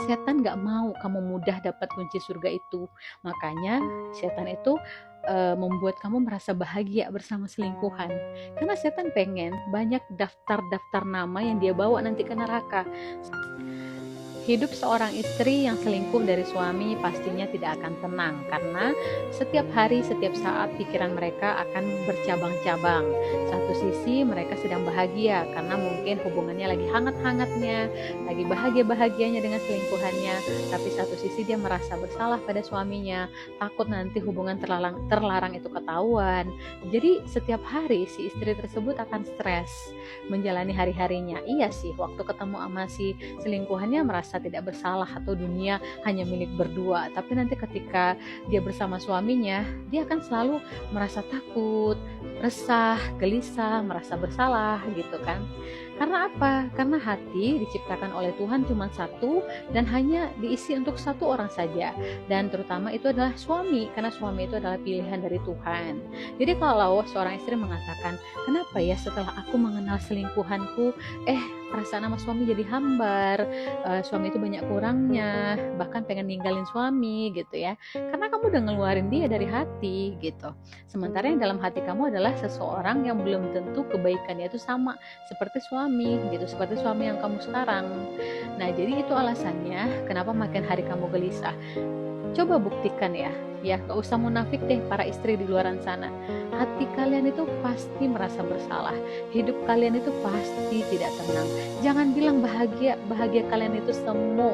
setan gak mau kamu mudah dapat kunci surga itu. Makanya setan itu membuat kamu merasa bahagia bersama selingkuhan. Karena setan pengen banyak daftar-daftar nama yang dia bawa nanti ke neraka. Hidup seorang istri yang selingkuh dari suami pastinya tidak akan tenang, karena setiap hari, setiap saat pikiran mereka akan bercabang-cabang. Satu sisi mereka sedang bahagia karena mungkin hubungannya lagi hangat-hangatnya, lagi bahagia-bahagianya dengan selingkuhannya, tapi satu sisi dia merasa bersalah pada suaminya, takut nanti hubungan terlarang itu ketahuan. Jadi setiap hari si istri tersebut akan stres menjalani hari-harinya. Iya sih, waktu ketemu sama si selingkuhannya merasa tidak bersalah atau dunia hanya milik berdua, tapi nanti ketika dia bersama suaminya, dia akan selalu merasa takut, resah, gelisah, merasa bersalah gitu kan. Karena apa? Karena hati diciptakan oleh Tuhan cuma satu dan hanya diisi untuk satu orang saja, dan terutama itu adalah suami, karena suami itu adalah pilihan dari Tuhan. Jadi kalau seorang istri mengatakan, kenapa ya setelah aku mengenal selingkuhanku, perasaan sama suami jadi hambar, suami itu banyak kurangnya, bahkan pengen ninggalin suami gitu ya, karena kamu udah ngeluarin dia dari hati gitu. Sementara yang dalam hati kamu adalah seseorang yang belum tentu kebaikannya itu sama seperti suami gitu, seperti suami yang kamu sekarang. Nah jadi itu alasannya kenapa makin hari kamu gelisah. Coba buktikan ya, gak usah munafik deh para istri di luaran sana. Hati kalian itu pasti merasa bersalah, hidup kalian itu pasti tidak tenang. Jangan bilang bahagia kalian itu semu.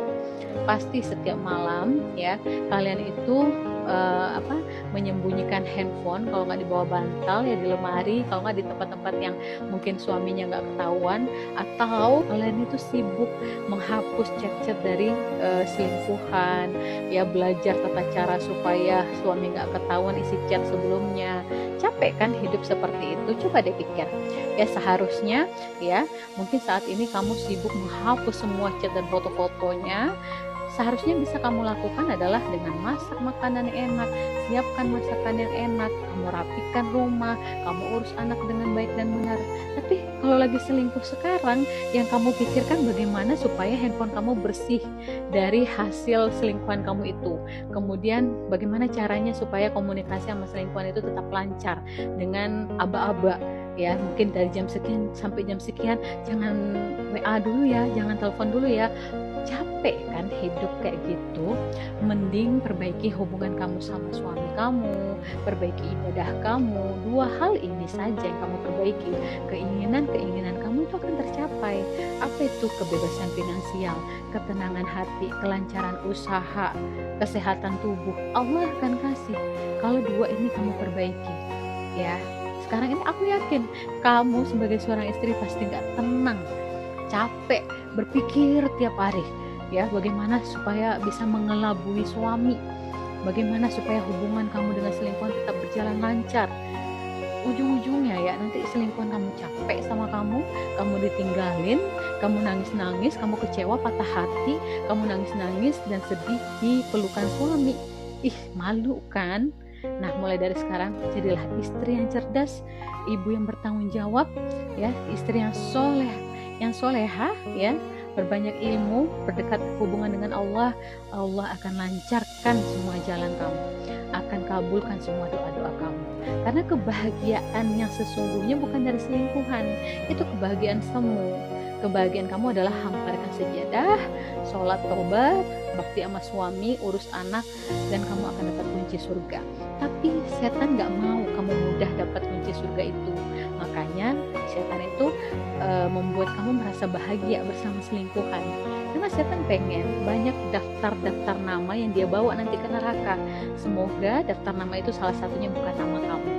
Pasti setiap malam ya kalian itu menyembunyikan handphone, kalau nggak di bawah bantal ya di lemari, kalau nggak di tempat-tempat yang mungkin suaminya nggak ketahuan, atau kalian itu sibuk menghapus chat-chat dari selingkuhan ya, belajar tata cara supaya suami nggak ketahuan isi chat sebelumnya. Capek kan hidup seperti itu? Coba deh pikir ya, seharusnya ya mungkin saat ini kamu sibuk menghapus semua chat dan foto-fotonya. Seharusnya bisa kamu lakukan adalah dengan masak makanan yang enak, siapkan masakan yang enak, kamu rapikan rumah, kamu urus anak dengan baik dan benar. Tapi kalau lagi selingkuh sekarang, yang kamu pikirkan bagaimana supaya handphone kamu bersih dari hasil selingkuhan kamu itu. Kemudian bagaimana caranya supaya komunikasi sama selingkuhan itu tetap lancar dengan aba-aba. Ya mungkin dari jam sekian sampai jam sekian jangan WA dulu ya, jangan telepon dulu ya. Capek kan hidup kayak gitu? Mending perbaiki hubungan kamu sama suami kamu, perbaiki ibadah kamu. Dua hal ini saja yang kamu perbaiki, keinginan kamu itu akan tercapai. Apa itu? Kebebasan finansial, ketenangan hati, kelancaran usaha, kesehatan tubuh, Allah akan kasih kalau dua ini kamu perbaiki ya. Sekarang ini aku yakin kamu sebagai seorang istri pasti gak tenang, capek, berpikir tiap hari ya bagaimana supaya bisa mengelabui suami, bagaimana supaya hubungan kamu dengan selingkuhan tetap berjalan lancar. Ujung-ujungnya ya nanti selingkuhan kamu capek sama kamu ditinggalin, kamu nangis-nangis, kamu kecewa, patah hati, kamu nangis-nangis dan sedih di pelukan suami. Malu kan? Nah mulai dari sekarang jadilah istri yang cerdas, ibu yang bertanggung jawab ya, istri yang solehah ya, berbanyak ilmu, berdekat hubungan dengan Allah. Allah akan lancarkan semua jalan kamu, akan kabulkan semua doa-doa kamu. Karena kebahagiaan yang sesungguhnya bukan dari selingkuhan, itu kebahagiaan semu. Kebahagiaan kamu adalah hamparkan sejadah, sholat tobat, bakti sama suami, urus anak, dan kamu akan dapat kunci surga. Tapi setan gak mau kamu mudah dapat kunci surga itu. Makanya setan itu membuat kamu merasa bahagia bersama selingkuhan. Karena setan pengen banyak daftar-daftar nama yang dia bawa nanti ke neraka. Semoga daftar nama itu salah satunya bukan nama kamu.